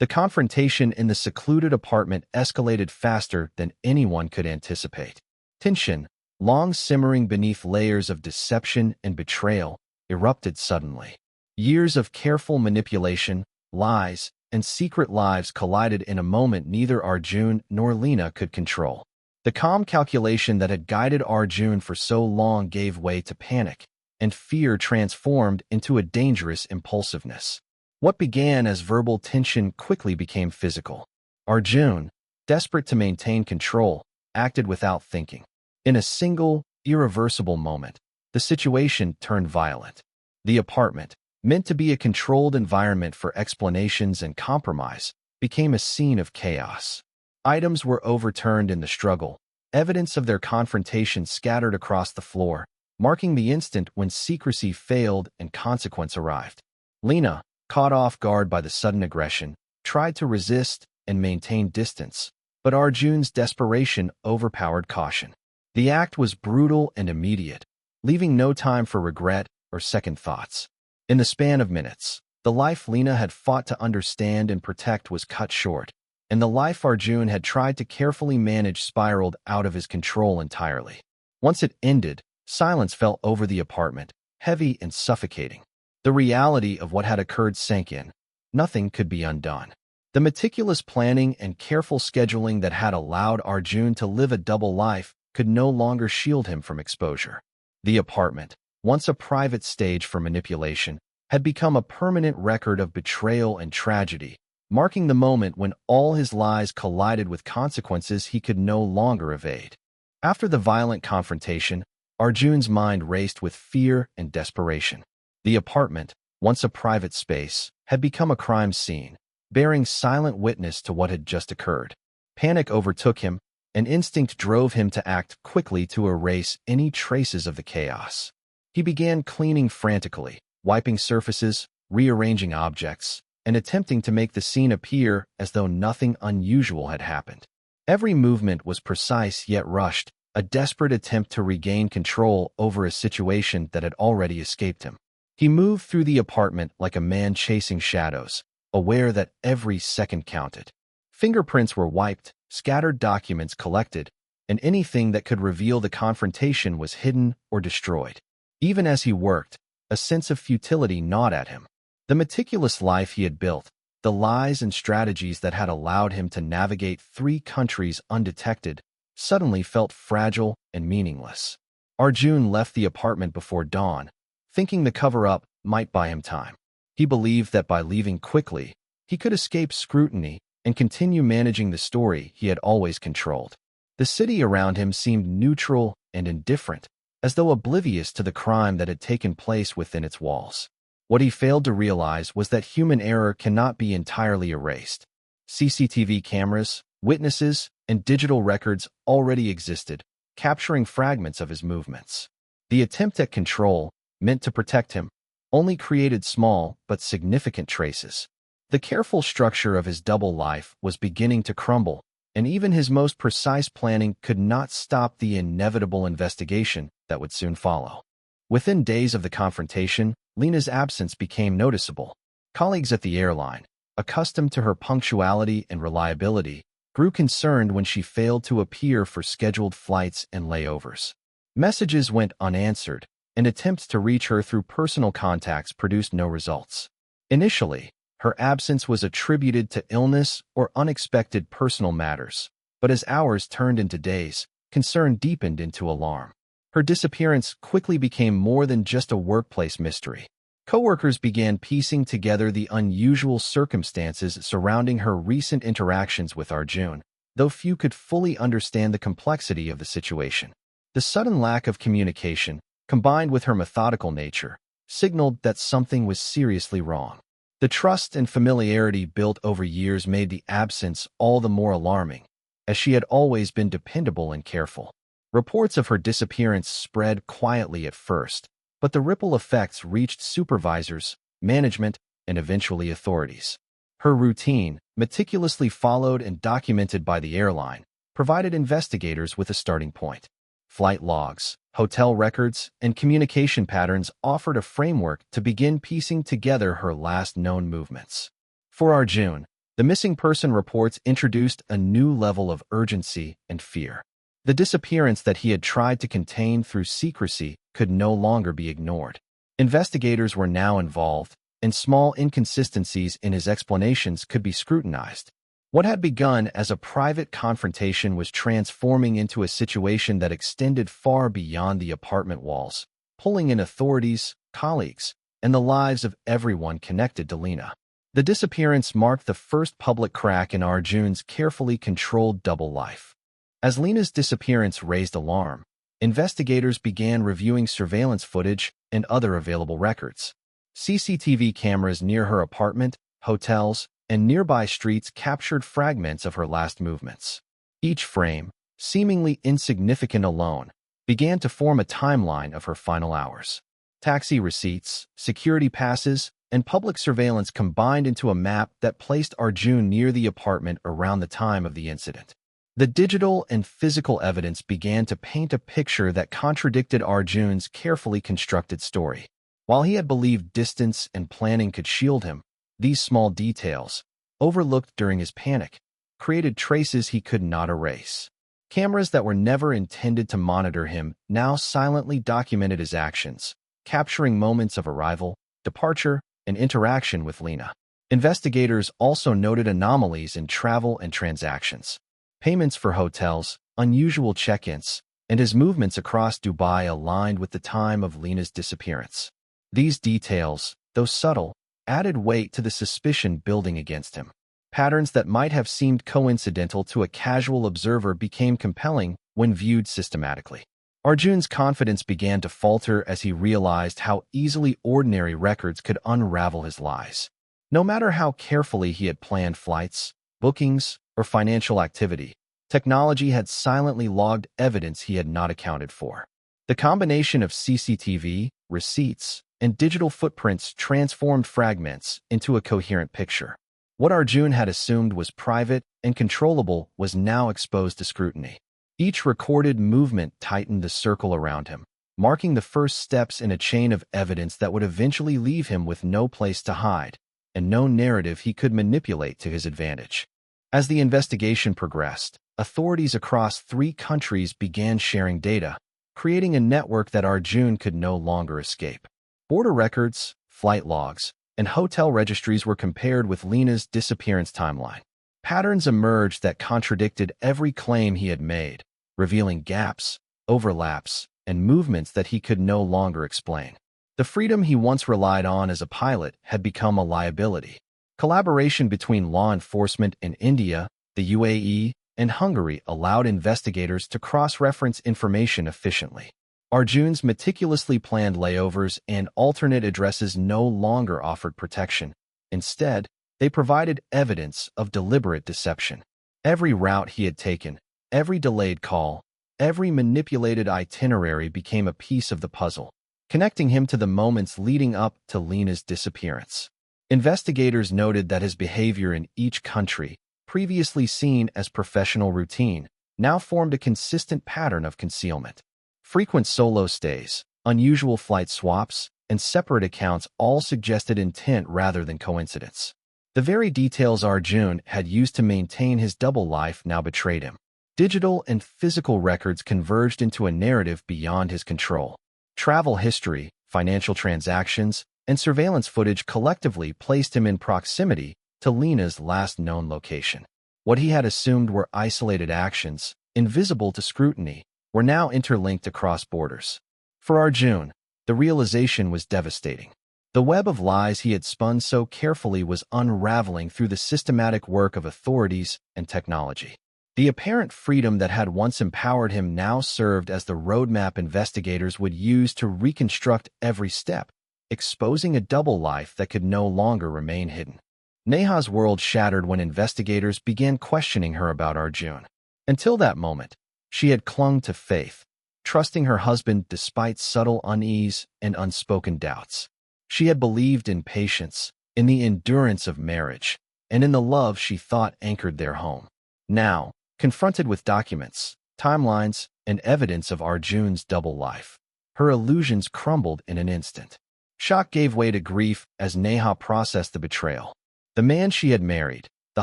The confrontation in the secluded apartment escalated faster than anyone could anticipate. Tension, long simmering beneath layers of deception and betrayal, erupted suddenly. Years of careful manipulation, lies, and secret lives collided in a moment neither Arjun nor Lena could control. The calm calculation that had guided Arjun for so long gave way to panic, and fear transformed into a dangerous impulsiveness. What began as verbal tension quickly became physical. Arjun, desperate to maintain control, acted without thinking. In a single, irreversible moment, the situation turned violent. The apartment, meant to be a controlled environment for explanations and compromise, became a scene of chaos. Items were overturned in the struggle, evidence of their confrontation scattered across the floor, marking the instant when secrecy failed and consequence arrived. Lena, caught off guard by the sudden aggression, tried to resist and maintain distance, but Arjun's desperation overpowered caution. The act was brutal and immediate, leaving no time for regret or second thoughts. In the span of minutes, the life Lena had fought to understand and protect was cut short, and the life Arjun had tried to carefully manage spiraled out of his control entirely. Once it ended, silence fell over the apartment, heavy and suffocating. The reality of what had occurred sank in. Nothing could be undone. The meticulous planning and careful scheduling that had allowed Arjun to live a double life could no longer shield him from exposure. The apartment, once a private stage for manipulation, had become a permanent record of betrayal and tragedy, marking the moment when all his lies collided with consequences he could no longer evade. After the violent confrontation, Arjun's mind raced with fear and desperation. The apartment, once a private space, had become a crime scene, bearing silent witness to what had just occurred. Panic overtook him, and instinct drove him to act quickly to erase any traces of the chaos. He began cleaning frantically, wiping surfaces, rearranging objects, and attempting to make the scene appear as though nothing unusual had happened. Every movement was precise yet rushed, a desperate attempt to regain control over a situation that had already escaped him. He moved through the apartment like a man chasing shadows, aware that every second counted. Fingerprints were wiped, scattered documents collected, and anything that could reveal the confrontation was hidden or destroyed. Even as he worked, a sense of futility gnawed at him. The meticulous life he had built, the lies and strategies that had allowed him to navigate 3 countries undetected, suddenly felt fragile and meaningless. Arjun left the apartment before dawn, thinking the cover-up might buy him time. He believed that by leaving quickly, he could escape scrutiny and continue managing the story he had always controlled. The city around him seemed neutral and indifferent, as though oblivious to the crime that had taken place within its walls. What he failed to realize was that human error cannot be entirely erased. CCTV cameras, witnesses, and digital records already existed, capturing fragments of his movements. The attempt at control, meant to protect him, only created small but significant traces. The careful structure of his double life was beginning to crumble, and even his most precise planning could not stop the inevitable investigation that would soon follow. Within days of the confrontation, Lena's absence became noticeable. Colleagues at the airline, accustomed to her punctuality and reliability, grew concerned when she failed to appear for scheduled flights and layovers. Messages went unanswered, and attempts to reach her through personal contacts produced no results. Initially, her absence was attributed to illness or unexpected personal matters, but as hours turned into days, concern deepened into alarm. Her disappearance quickly became more than just a workplace mystery. Coworkers began piecing together the unusual circumstances surrounding her recent interactions with Arjun, though few could fully understand the complexity of the situation. The sudden lack of communication, combined with her methodical nature, signaled that something was seriously wrong. The trust and familiarity built over years made the absence all the more alarming, as she had always been dependable and careful. Reports of her disappearance spread quietly at first, but the ripple effects reached supervisors, management, and eventually authorities. Her routine, meticulously followed and documented by the airline, provided investigators with a starting point. Flight logs, hotel records, and communication patterns offered a framework to begin piecing together her last known movements. For Arjun, the missing person reports introduced a new level of urgency and fear. The disappearance that he had tried to contain through secrecy could no longer be ignored. Investigators were now involved, and small inconsistencies in his explanations could be scrutinized. What had begun as a private confrontation was transforming into a situation that extended far beyond the apartment walls, pulling in authorities, colleagues, and the lives of everyone connected to Lena. The disappearance marked the first public crack in Arjun's carefully controlled double life. As Lena's disappearance raised alarm, investigators began reviewing surveillance footage and other available records. CCTV cameras near her apartment, hotels, and nearby streets captured fragments of her last movements. Each frame, seemingly insignificant alone, began to form a timeline of her final hours. Taxi receipts, security passes, and public surveillance combined into a map that placed Arjun near the apartment around the time of the incident. The digital and physical evidence began to paint a picture that contradicted Arjun's carefully constructed story. While he had believed distance and planning could shield him, these small details, overlooked during his panic, created traces he could not erase. Cameras that were never intended to monitor him now silently documented his actions, capturing moments of arrival, departure, and interaction with Lena. Investigators also noted anomalies in travel and transactions. Payments for hotels, unusual check-ins, and his movements across Dubai aligned with the time of Lena's disappearance. These details, though subtle, added weight to the suspicion building against him. Patterns that might have seemed coincidental to a casual observer became compelling when viewed systematically. Arjun's confidence began to falter as he realized how easily ordinary records could unravel his lies. No matter how carefully he had planned flights, bookings, or financial activity, technology had silently logged evidence he had not accounted for. The combination of CCTV, receipts, and digital footprints transformed fragments into a coherent picture. What Arjun had assumed was private and controllable was now exposed to scrutiny. Each recorded movement tightened the circle around him, marking the first steps in a chain of evidence that would eventually leave him with no place to hide and no narrative he could manipulate to his advantage. As the investigation progressed, authorities across 3 countries began sharing data, creating a network that Arjun could no longer escape. Border records, flight logs, and hotel registries were compared with Lena's disappearance timeline. Patterns emerged that contradicted every claim he had made, revealing gaps, overlaps, and movements that he could no longer explain. The freedom he once relied on as a pilot had become a liability. Collaboration between law enforcement in India, the UAE, and Hungary allowed investigators to cross-reference information efficiently. Arjun's meticulously planned layovers and alternate addresses no longer offered protection. Instead, they provided evidence of deliberate deception. Every route he had taken, every delayed call, every manipulated itinerary became a piece of the puzzle, connecting him to the moments leading up to Lena's disappearance. Investigators noted that his behavior in each country, previously seen as professional routine, now formed a consistent pattern of concealment. Frequent solo stays, unusual flight swaps, and separate accounts all suggested intent rather than coincidence. The very details Arjun had used to maintain his double life now betrayed him. Digital and physical records converged into a narrative beyond his control. Travel history, financial transactions, and surveillance footage collectively placed him in proximity to Lena's last known location. What he had assumed were isolated actions, invisible to scrutiny, were now interlinked across borders. For Arjun, the realization was devastating. The web of lies he had spun so carefully was unraveling through the systematic work of authorities and technology. The apparent freedom that had once empowered him now served as the roadmap investigators would use to reconstruct every step, exposing a double life that could no longer remain hidden. Neha's world shattered when investigators began questioning her about Arjun. Until that moment, she had clung to faith, trusting her husband despite subtle unease and unspoken doubts. She had believed in patience, in the endurance of marriage, and in the love she thought anchored their home. Now, confronted with documents, timelines, and evidence of Arjun's double life, her illusions crumbled in an instant. Shock gave way to grief as Neha processed the betrayal. The man she had married, the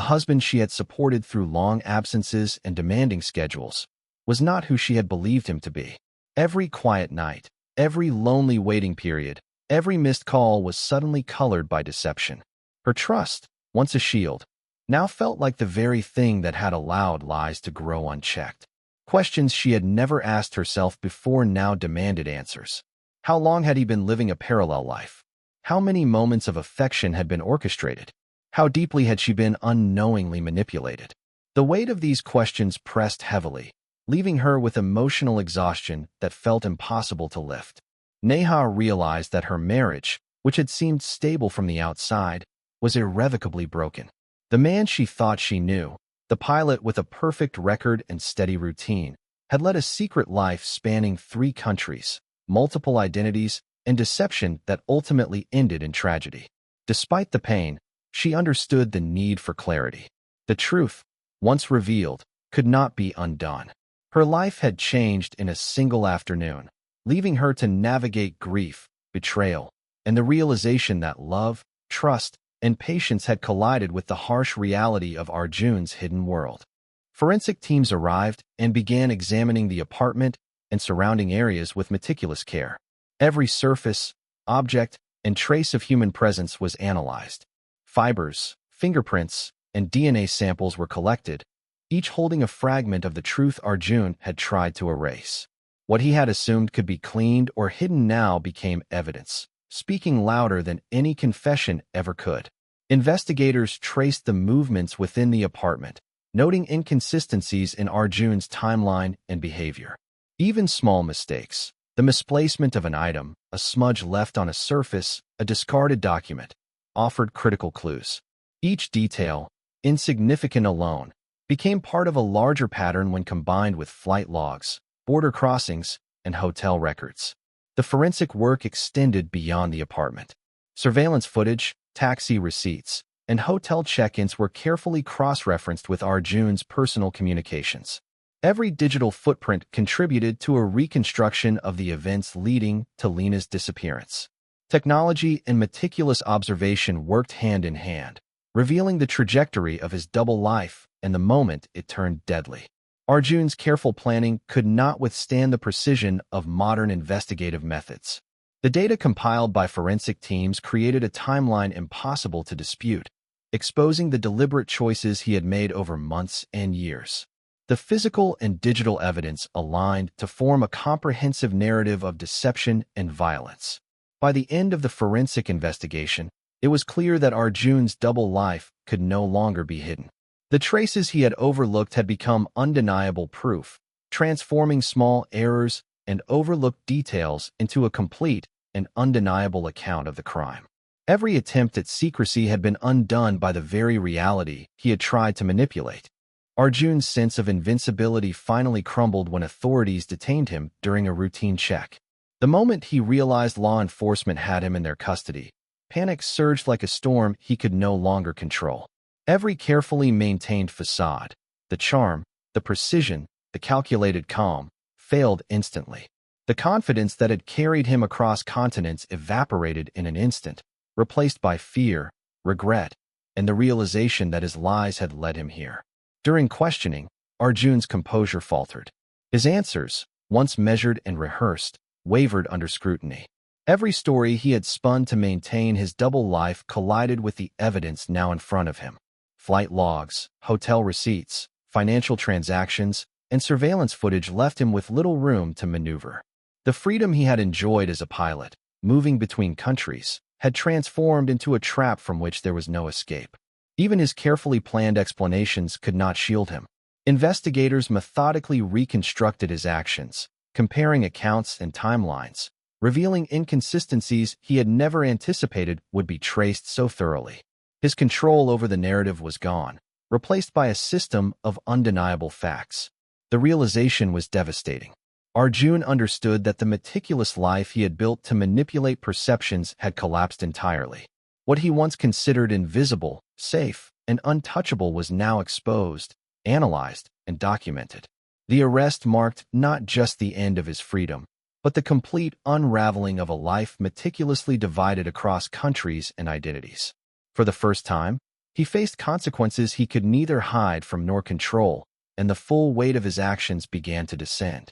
husband she had supported through long absences and demanding schedules, was not who she had believed him to be. Every quiet night, every lonely waiting period, every missed call was suddenly colored by deception. Her trust, once a shield, now felt like the very thing that had allowed lies to grow unchecked. Questions she had never asked herself before now demanded answers. How long had he been living a parallel life? How many moments of affection had been orchestrated? How deeply had she been unknowingly manipulated? The weight of these questions pressed heavily, leaving her with emotional exhaustion that felt impossible to lift. Neha realized that her marriage, which had seemed stable from the outside, was irrevocably broken. The man she thought she knew, the pilot with a perfect record and steady routine, had led a secret life spanning 3 countries, multiple identities, and deception that ultimately ended in tragedy. Despite the pain, she understood the need for clarity. The truth, once revealed, could not be undone. Her life had changed in a single afternoon, leaving her to navigate grief, betrayal, and the realization that love, trust, and patience had collided with the harsh reality of Arjun's hidden world. Forensic teams arrived and began examining the apartment and surrounding areas with meticulous care. Every surface, object, and trace of human presence was analyzed. Fibers, fingerprints, and DNA samples were collected, each holding a fragment of the truth Arjun had tried to erase. What he had assumed could be cleaned or hidden now became evidence, speaking louder than any confession ever could. Investigators traced the movements within the apartment, noting inconsistencies in Arjun's timeline and behavior. Even small mistakes, the misplacement of an item, a smudge left on a surface, a discarded document, offered critical clues. Each detail, insignificant alone, became part of a larger pattern when combined with flight logs, border crossings, and hotel records. The forensic work extended beyond the apartment. Surveillance footage, taxi receipts, and hotel check-ins were carefully cross-referenced with Arjun's personal communications. Every digital footprint contributed to a reconstruction of the events leading to Lena's disappearance. Technology and meticulous observation worked hand in hand, revealing the trajectory of his double life and the moment it turned deadly. Arjun's careful planning could not withstand the precision of modern investigative methods. The data compiled by forensic teams created a timeline impossible to dispute, exposing the deliberate choices he had made over months and years. The physical and digital evidence aligned to form a comprehensive narrative of deception and violence. By the end of the forensic investigation, it was clear that Arjun's double life could no longer be hidden. The traces he had overlooked had become undeniable proof, transforming small errors and overlooked details into a complete and undeniable account of the crime. Every attempt at secrecy had been undone by the very reality he had tried to manipulate. Arjun's sense of invincibility finally crumbled when authorities detained him during a routine check. The moment he realized law enforcement had him in their custody, panic surged like a storm he could no longer control. Every carefully maintained facade, the charm, the precision, the calculated calm, failed instantly. The confidence that had carried him across continents evaporated in an instant, replaced by fear, regret, and the realization that his lies had led him here. During questioning, Arjun's composure faltered. His answers, once measured and rehearsed, wavered under scrutiny. Every story he had spun to maintain his double life collided with the evidence now in front of him. Flight logs, hotel receipts, financial transactions, and surveillance footage left him with little room to maneuver. The freedom he had enjoyed as a pilot, moving between countries, had transformed into a trap from which there was no escape. Even his carefully planned explanations could not shield him. Investigators methodically reconstructed his actions, comparing accounts and timelines, revealing inconsistencies he had never anticipated would be traced so thoroughly. His control over the narrative was gone, replaced by a system of undeniable facts. The realization was devastating. Arjun understood that the meticulous life he had built to manipulate perceptions had collapsed entirely. What he once considered invisible, safe, and untouchable was now exposed, analyzed, and documented. The arrest marked not just the end of his freedom, but the complete unraveling of a life meticulously divided across countries and identities. For the first time, he faced consequences he could neither hide from nor control, and the full weight of his actions began to descend.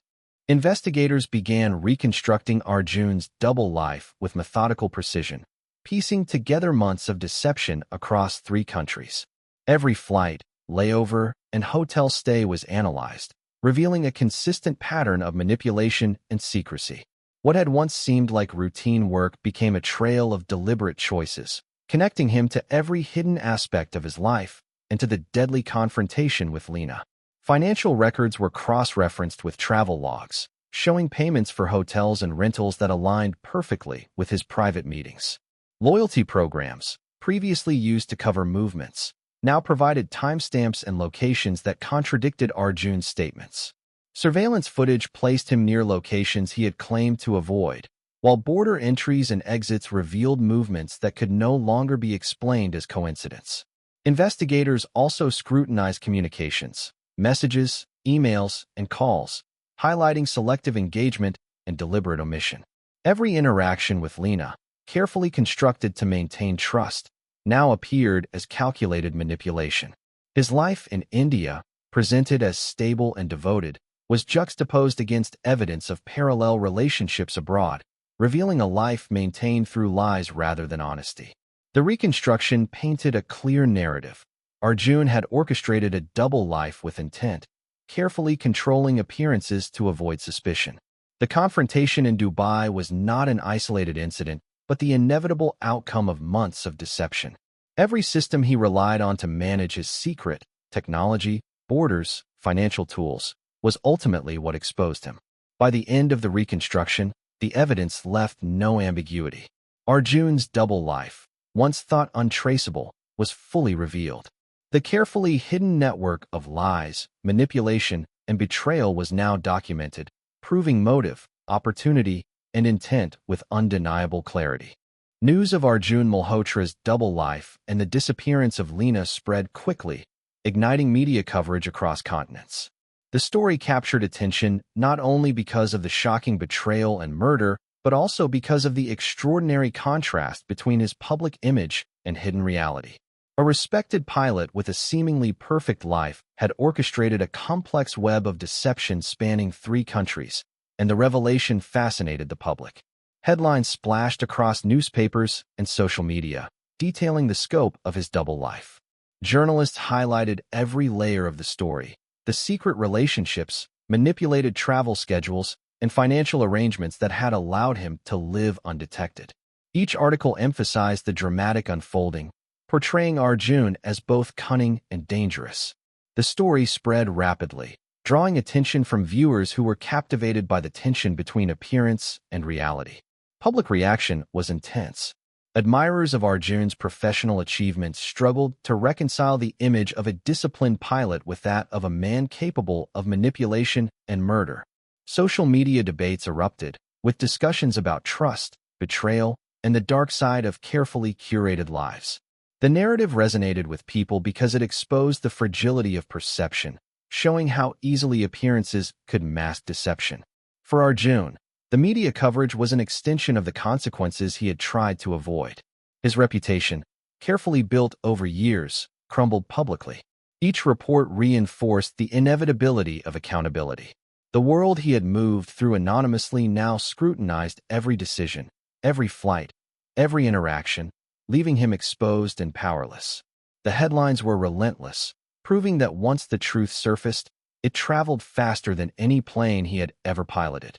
Investigators began reconstructing Arjun's double life with methodical precision, piecing together months of deception across 3 countries. Every flight, layover, and hotel stay was analyzed, revealing a consistent pattern of manipulation and secrecy. What had once seemed like routine work became a trail of deliberate choices, connecting him to every hidden aspect of his life and to the deadly confrontation with Lena. Financial records were cross-referenced with travel logs, showing payments for hotels and rentals that aligned perfectly with his private meetings. Loyalty programs, previously used to cover movements, now provided timestamps and locations that contradicted Arjun's statements. Surveillance footage placed him near locations he had claimed to avoid, while border entries and exits revealed movements that could no longer be explained as coincidence. Investigators also scrutinized communications, messages, emails, and calls, highlighting selective engagement and deliberate omission. Every interaction with Lena, carefully constructed to maintain trust, now appeared as calculated manipulation. His life in India, presented as stable and devoted, was juxtaposed against evidence of parallel relationships abroad, revealing a life maintained through lies rather than honesty. The reconstruction painted a clear narrative. Arjun had orchestrated a double life with intent, carefully controlling appearances to avoid suspicion. The confrontation in Dubai was not an isolated incident, but the inevitable outcome of months of deception. Every system he relied on to manage his secret, technology, borders, financial tools, was ultimately what exposed him. By the end of the reconstruction, the evidence left no ambiguity. Arjun's double life, once thought untraceable, was fully revealed. The carefully hidden network of lies, manipulation, and betrayal was now documented, proving motive, opportunity, and intent with undeniable clarity. News of Arjun Malhotra's double life and the disappearance of Lena spread quickly, igniting media coverage across continents. The story captured attention not only because of the shocking betrayal and murder, but also because of the extraordinary contrast between his public image and hidden reality. A respected pilot with a seemingly perfect life had orchestrated a complex web of deception spanning 3 countries, and the revelation fascinated the public. Headlines splashed across newspapers and social media, detailing the scope of his double life. Journalists highlighted every layer of the story: the secret relationships, manipulated travel schedules, and financial arrangements that had allowed him to live undetected. Each article emphasized the dramatic unfolding, portraying Arjun as both cunning and dangerous. The story spread rapidly, drawing attention from viewers who were captivated by the tension between appearance and reality. Public reaction was intense. Admirers of Arjun's professional achievements struggled to reconcile the image of a disciplined pilot with that of a man capable of manipulation and murder. Social media debates erupted, with discussions about trust, betrayal, and the dark side of carefully curated lives. The narrative resonated with people because it exposed the fragility of perception, showing how easily appearances could mask deception. For Arjun, the media coverage was an extension of the consequences he had tried to avoid. His reputation, carefully built over years, crumbled publicly. Each report reinforced the inevitability of accountability. The world he had moved through anonymously now scrutinized every decision, every flight, every interaction, leaving him exposed and powerless. The headlines were relentless, proving that once the truth surfaced, it traveled faster than any plane he had ever piloted.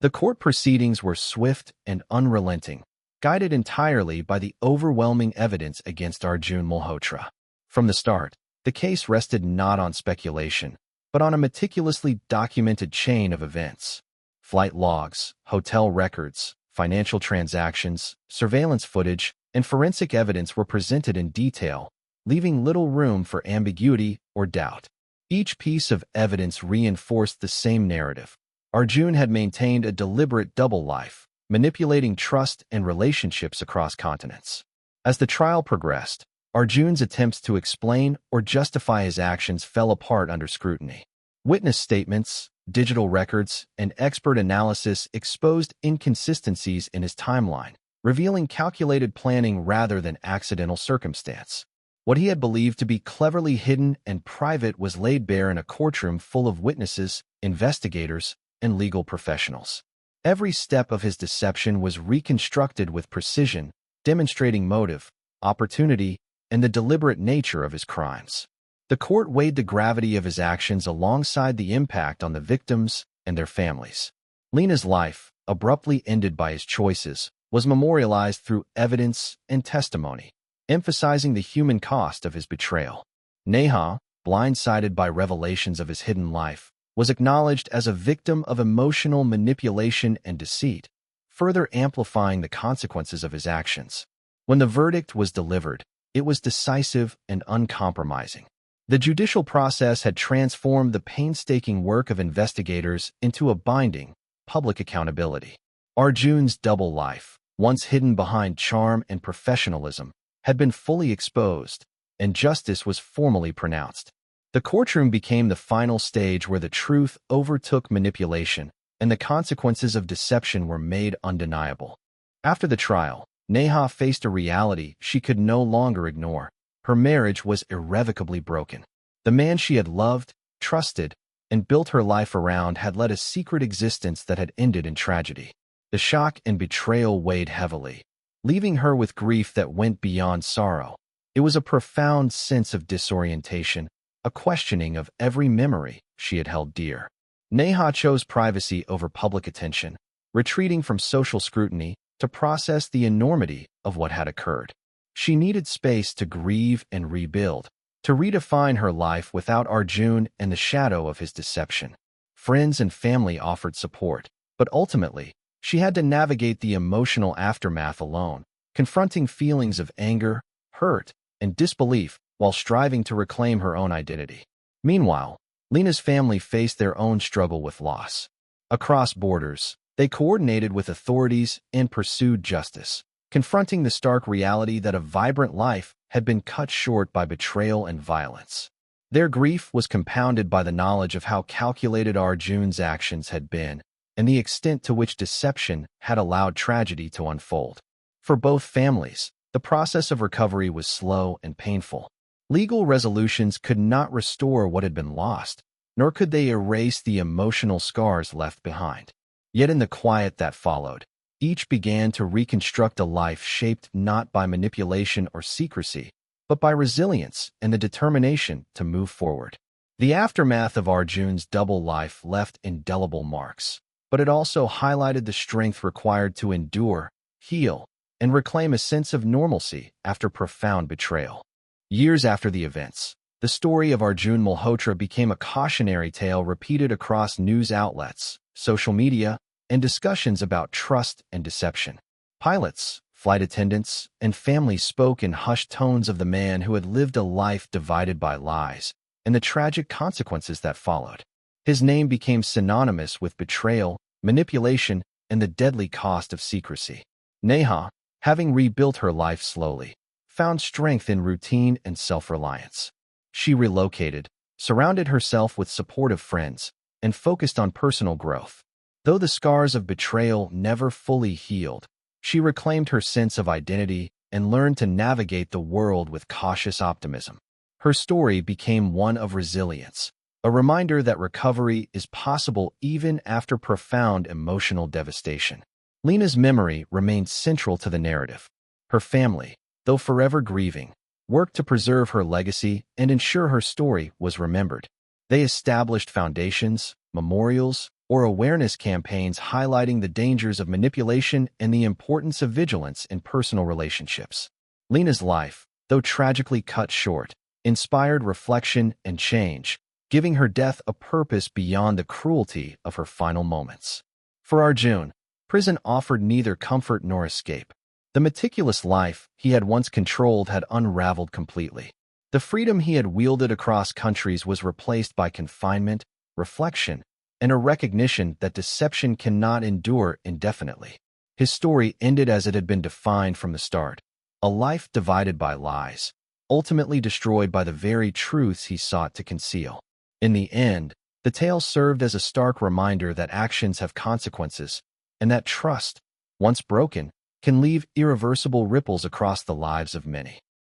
The court proceedings were swift and unrelenting, guided entirely by the overwhelming evidence against Arjun Malhotra. From the start, the case rested not on speculation, but on a meticulously documented chain of events. Flight logs, hotel records, financial transactions, surveillance footage, and forensic evidence were presented in detail, leaving little room for ambiguity or doubt. Each piece of evidence reinforced the same narrative. Arjun had maintained a deliberate double life, manipulating trust and relationships across continents. As the trial progressed, Arjun's attempts to explain or justify his actions fell apart under scrutiny. Witness statements, digital records, and expert analysis exposed inconsistencies in his timeline, revealing calculated planning rather than accidental circumstance. What he had believed to be cleverly hidden and private was laid bare in a courtroom full of witnesses, investigators, and legal professionals. Every step of his deception was reconstructed with precision, demonstrating motive, opportunity, and the deliberate nature of his crimes. The court weighed the gravity of his actions alongside the impact on the victims and their families. Lena's life, abruptly ended by his choices, was memorialized through evidence and testimony, emphasizing the human cost of his betrayal. Neha, blindsided by revelations of his hidden life, was acknowledged as a victim of emotional manipulation and deceit, further amplifying the consequences of his actions. When the verdict was delivered, it was decisive and uncompromising. The judicial process had transformed the painstaking work of investigators into a binding, public accountability. Arjun's double life, once hidden behind charm and professionalism, had been fully exposed, and justice was formally pronounced. The courtroom became the final stage where the truth overtook manipulation, and the consequences of deception were made undeniable. After the trial, Neha faced a reality she could no longer ignore. Her marriage was irrevocably broken. The man she had loved, trusted, and built her life around had led a secret existence that had ended in tragedy. The shock and betrayal weighed heavily, leaving her with grief that went beyond sorrow. It was a profound sense of disorientation, a questioning of every memory she had held dear. Neha chose privacy over public attention, retreating from social scrutiny to process the enormity of what had occurred. She needed space to grieve and rebuild, to redefine her life without Arjun and the shadow of his deception. Friends and family offered support, but ultimately, she had to navigate the emotional aftermath alone, confronting feelings of anger, hurt, and disbelief while striving to reclaim her own identity. Meanwhile, Lena's family faced their own struggle with loss. Across borders, they coordinated with authorities and pursued justice, confronting the stark reality that a vibrant life had been cut short by betrayal and violence. Their grief was compounded by the knowledge of how calculated Arjun's actions had been and the extent to which deception had allowed tragedy to unfold. For both families, the process of recovery was slow and painful. Legal resolutions could not restore what had been lost, nor could they erase the emotional scars left behind. Yet in the quiet that followed, each began to reconstruct a life shaped not by manipulation or secrecy, but by resilience and the determination to move forward. The aftermath of Arjun's double life left indelible marks, but it also highlighted the strength required to endure, heal, and reclaim a sense of normalcy after profound betrayal. Years after the events, the story of Arjun Malhotra became a cautionary tale repeated across news outlets, social media, and discussions about trust and deception. Pilots, flight attendants, and families spoke in hushed tones of the man who had lived a life divided by lies and the tragic consequences that followed. His name became synonymous with betrayal, manipulation, and the deadly cost of secrecy. Neha, having rebuilt her life slowly, found strength in routine and self-reliance. She relocated, surrounded herself with supportive friends, and focused on personal growth. Though the scars of betrayal never fully healed, she reclaimed her sense of identity and learned to navigate the world with cautious optimism. Her story became one of resilience, a reminder that recovery is possible even after profound emotional devastation. Lena's memory remained central to the narrative. Her family, though forever grieving, worked to preserve her legacy and ensure her story was remembered. They established foundations, memorials, or awareness campaigns highlighting the dangers of manipulation and the importance of vigilance in personal relationships. Lena's life, though tragically cut short, inspired reflection and change, giving her death a purpose beyond the cruelty of her final moments. For Arjun, prison offered neither comfort nor escape. The meticulous life he had once controlled had unraveled completely. The freedom he had wielded across countries was replaced by confinement, reflection, and a recognition that deception cannot endure indefinitely. His story ended as it had been defined from the start, a life divided by lies, ultimately destroyed by the very truths he sought to conceal. In the end, the tale served as a stark reminder that actions have consequences, and that trust, once broken, can leave irreversible ripples across the lives of many.